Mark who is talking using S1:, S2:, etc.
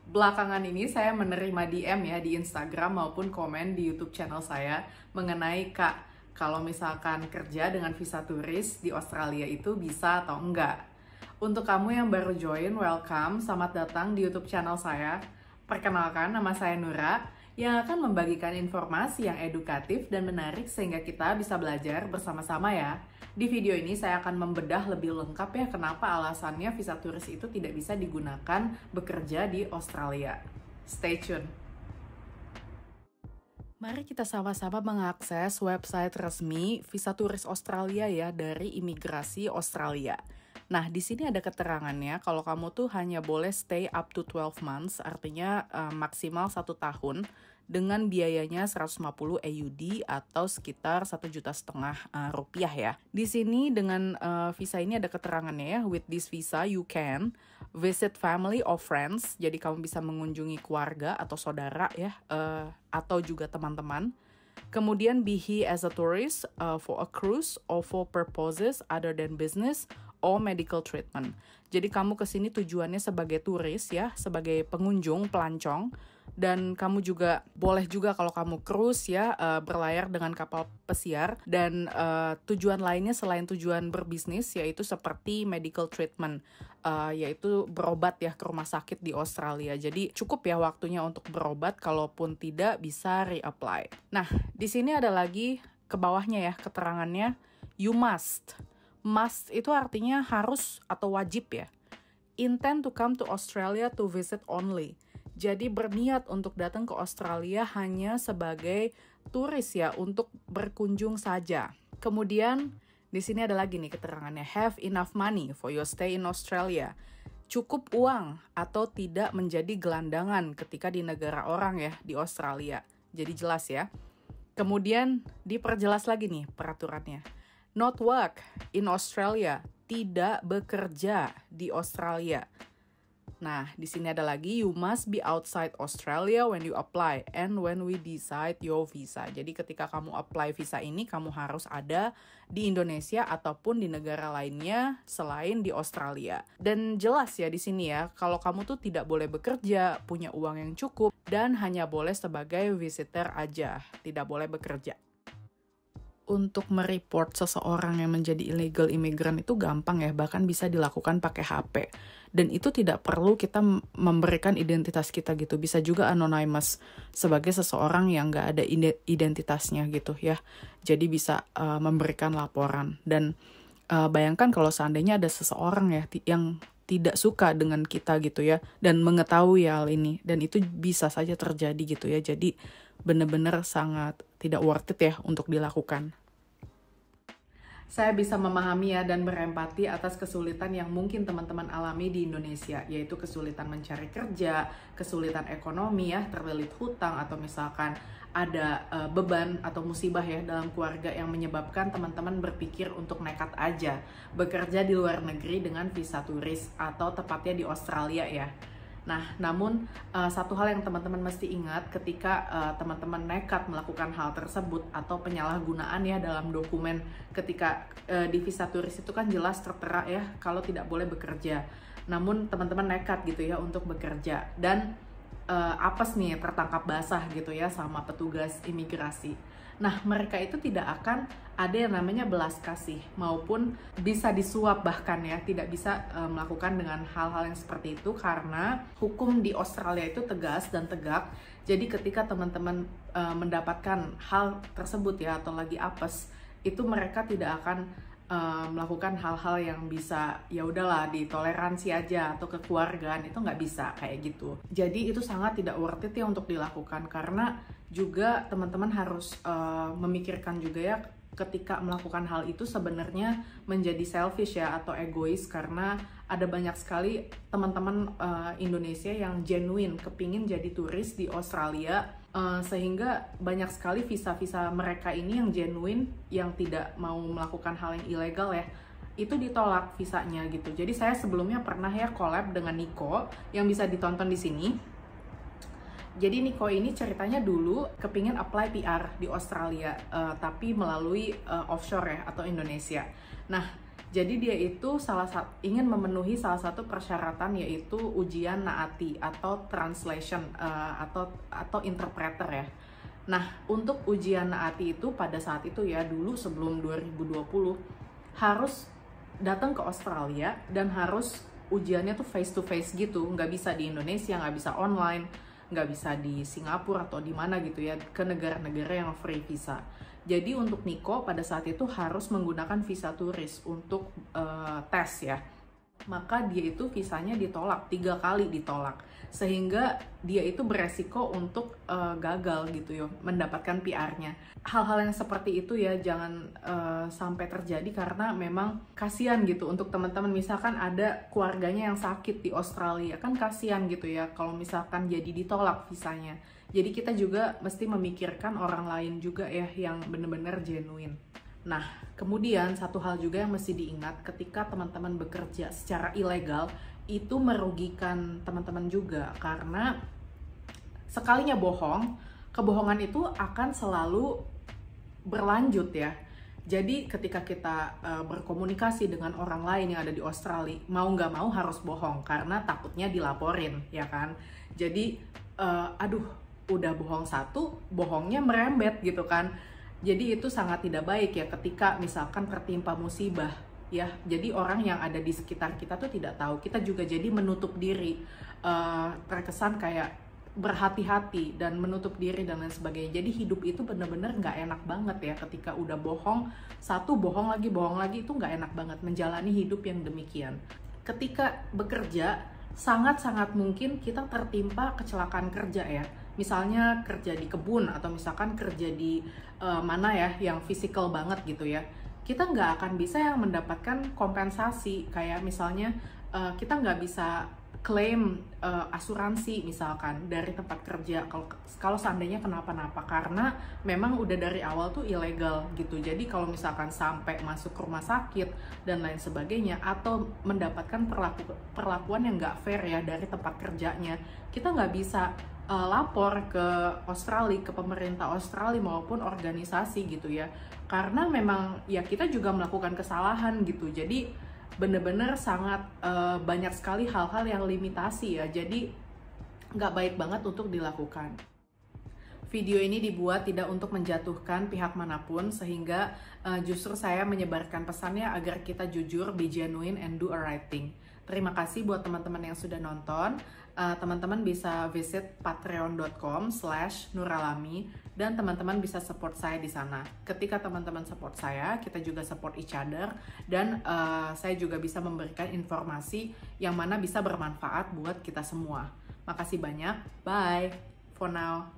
S1: Belakangan ini saya menerima DM ya di Instagram maupun komen di YouTube channel saya mengenai Kak, kalau misalkan kerja dengan visa turis di Australia itu bisa atau enggak. Untuk kamu yang baru join, welcome, selamat datang di YouTube channel saya. Perkenalkan, nama saya Nura yang akan membagikan informasi yang edukatif dan menarik sehingga kita bisa belajar bersama-sama ya. Di video ini saya akan membedah lebih lengkap ya kenapa alasannya visa turis itu tidak bisa digunakan bekerja di Australia. Stay tune. Mari kita sama-sama mengakses website resmi visa turis Australia ya dari Imigrasi Australia. Nah, di sini ada keterangannya kalau kamu tuh hanya boleh stay up to 12 months, artinya maksimal 1 tahun dengan biayanya 150 AUD atau sekitar 1,5 juta rupiah ya. Di sini dengan visa ini ada keterangannya ya, with this visa you can visit family or friends, jadi kamu bisa mengunjungi keluarga atau saudara ya, atau juga teman-teman. Kemudian be here as a tourist for a cruise or for purposes other than business or medical treatment. Jadi kamu kesini tujuannya sebagai turis ya, sebagai pengunjung, pelancong. Dan kamu juga boleh juga kalau kamu cruise ya, berlayar dengan kapal pesiar. Dan tujuan lainnya selain tujuan berbisnis yaitu seperti medical treatment, yaitu berobat ya ke rumah sakit di Australia. Jadi cukup ya waktunya untuk berobat, kalaupun tidak bisa reapply. Nah, di sini ada lagi ke bawahnya ya keterangannya, you must. Must itu artinya harus atau wajib ya. Intend to come to Australia to visit only. Jadi berniat untuk datang ke Australia hanya sebagai turis ya, untuk berkunjung saja. Kemudian di sini ada lagi nih keterangannya, have enough money for your stay in Australia. Cukup uang atau tidak menjadi gelandangan ketika di negara orang ya, di Australia. Jadi jelas ya. Kemudian diperjelas lagi nih peraturannya. Not work in Australia, tidak bekerja di Australia. Nah, di sini ada lagi, you must be outside Australia when you apply and when we decide your visa. Jadi ketika kamu apply visa ini, kamu harus ada di Indonesia ataupun di negara lainnya selain di Australia. Dan jelas ya di sini ya, kalau kamu tuh tidak boleh bekerja, punya uang yang cukup, dan hanya boleh sebagai visitor aja, tidak boleh bekerja. Untuk mereport seseorang yang menjadi illegal immigrant itu gampang ya, bahkan bisa dilakukan pakai HP. Dan itu tidak perlu kita memberikan identitas kita gitu, bisa juga anonymous sebagai seseorang yang nggak ada identitasnya gitu ya. Jadi bisa memberikan laporan. Dan bayangkan kalau seandainya ada seseorang ya yang tidak suka dengan kita gitu ya, dan mengetahui hal ini, dan itu bisa saja terjadi gitu ya. Jadi benar-benar sangat tidak worth it ya untuk dilakukan. Saya bisa memahami ya dan berempati atas kesulitan yang mungkin teman-teman alami di Indonesia, yaitu kesulitan mencari kerja, kesulitan ekonomi ya, terlilit hutang, atau misalkan ada beban atau musibah ya dalam keluarga yang menyebabkan teman-teman berpikir untuk nekat aja bekerja di luar negeri dengan visa turis atau tepatnya di Australia ya. Nah, namun satu hal yang teman-teman mesti ingat ketika teman-teman nekat melakukan hal tersebut atau penyalahgunaan ya dalam dokumen ketika di visa turis itu kan jelas tertera ya kalau tidak boleh bekerja. Namun teman-teman nekat gitu ya untuk bekerja dan apes nih tertangkap basah gitu ya sama petugas imigrasi. Nah, mereka itu tidak akan ada yang namanya belas kasih maupun bisa disuap bahkan ya, tidak bisa melakukan dengan hal-hal yang seperti itu karena hukum di Australia itu tegas dan tegak. Jadi ketika teman-teman mendapatkan hal tersebut ya atau lagi apes, itu mereka tidak akan melakukan hal-hal yang bisa ya udahlah ditoleransi aja atau kekeluargaan, itu nggak bisa kayak gitu. Jadi itu sangat tidak worth it ya untuk dilakukan karena juga teman-teman harus memikirkan juga ya ketika melakukan hal itu sebenarnya menjadi selfish ya atau egois karena ada banyak sekali teman-teman Indonesia yang genuine kepingin jadi turis di Australia, sehingga banyak sekali visa-visa mereka ini yang genuine yang tidak mau melakukan hal yang ilegal ya itu ditolak visanya gitu. Jadi saya sebelumnya pernah ya collab dengan Niko yang bisa ditonton di sini. Jadi Niko ini ceritanya dulu kepingin apply PR di Australia, tapi melalui offshore ya atau Indonesia. Nah, Jadi dia itu ingin memenuhi salah satu persyaratan, yaitu ujian NAATI atau translation atau interpreter ya. Nah, untuk ujian NAATI itu pada saat itu ya, dulu sebelum 2020 harus datang ke Australia dan harus ujiannya tuh face to face gitu, nggak bisa di Indonesia, nggak bisa online, nggak bisa di Singapura atau di mana gitu ya, ke negara-negara yang free visa. Jadi untuk Niko pada saat itu harus menggunakan visa turis untuk tes ya. Maka dia itu visanya ditolak, 3 kali ditolak. Sehingga dia itu beresiko untuk gagal gitu ya, mendapatkan PR-nya. Hal-hal yang seperti itu ya jangan sampai terjadi, karena memang kasihan gitu untuk teman-teman. Misalkan ada keluarganya yang sakit di Australia, kan kasihan gitu ya kalau misalkan jadi ditolak visanya. Jadi kita juga mesti memikirkan orang lain juga ya, yang benar-benar genuine. Nah, kemudian satu hal juga yang mesti diingat, ketika teman-teman bekerja secara ilegal, itu merugikan teman-teman juga, karena sekalinya bohong, kebohongan itu akan selalu berlanjut ya. Jadi ketika kita berkomunikasi dengan orang lain yang ada di Australia, mau nggak mau harus bohong, karena takutnya dilaporin, ya kan? Jadi, udah bohong satu, bohongnya merembet gitu kan. Jadi itu sangat tidak baik ya ketika misalkan tertimpa musibah ya. Jadi orang yang ada di sekitar kita tuh tidak tahu. Kita juga jadi menutup diri, terkesan kayak berhati-hati dan menutup diri dan lain sebagainya. Jadi hidup itu bener-bener nggak enak banget ya ketika udah bohong satu, bohong lagi, itu nggak enak banget menjalani hidup yang demikian. Ketika bekerja, sangat-sangat mungkin kita tertimpa kecelakaan kerja ya. Misalnya kerja di kebun, atau misalkan kerja di mana ya yang fisikal banget gitu ya. Kita nggak akan bisa yang mendapatkan kompensasi, kayak misalnya kita nggak bisa klaim asuransi misalkan dari tempat kerja kalau seandainya kenapa-napa, karena memang udah dari awal tuh ilegal gitu. Jadi kalau misalkan sampai masuk ke rumah sakit dan lain sebagainya, atau mendapatkan perlakuan yang nggak fair ya dari tempat kerjanya, kita nggak bisa lapor ke Australia, ke pemerintah Australia maupun organisasi gitu ya, karena memang ya kita juga melakukan kesalahan gitu. Jadi bener-bener sangat banyak sekali hal-hal yang limitasi ya, jadi nggak baik banget untuk dilakukan. Video ini dibuat tidak untuk menjatuhkan pihak manapun, sehingga justru saya menyebarkan pesannya agar kita jujur, be genuine, and do a right thing. Terima kasih buat teman-teman yang sudah nonton. Teman-teman bisa visit patreon.com/nuralami dan teman-teman bisa support saya di sana. Ketika teman-teman support saya, kita juga support each other, dan saya juga bisa memberikan informasi yang mana bisa bermanfaat buat kita semua. Makasih banyak. Bye for now.